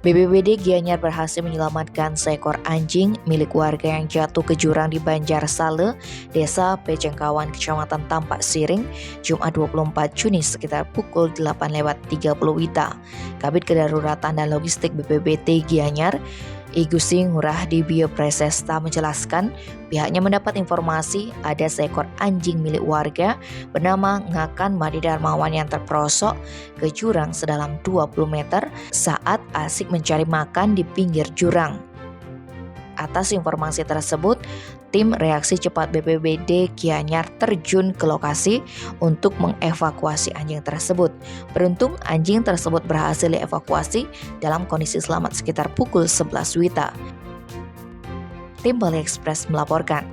BPBD Gianyar berhasil menyelamatkan seekor anjing milik warga yang jatuh ke jurang di Banjarsale, Desa Pejengkawan, Kecamatan Tampak Siring, Jumat 24 Juni sekitar pukul 8.30 WITA. Kabid Kedaruratan dan Logistik BPBD Gianyar, I Gusti Ngurah di Bio Presesta menjelaskan pihaknya mendapat informasi ada seekor anjing milik warga bernama Ngakan Madi Darmawan yang terperosok ke jurang sedalam 20 meter saat asik mencari makan di pinggir jurang. Atas informasi tersebut, tim reaksi cepat BPBD Gianyar terjun ke lokasi untuk mengevakuasi anjing tersebut. Beruntung anjing tersebut berhasil dievakuasi dalam kondisi selamat sekitar pukul 11 WITA. Tim Bali Express melaporkan.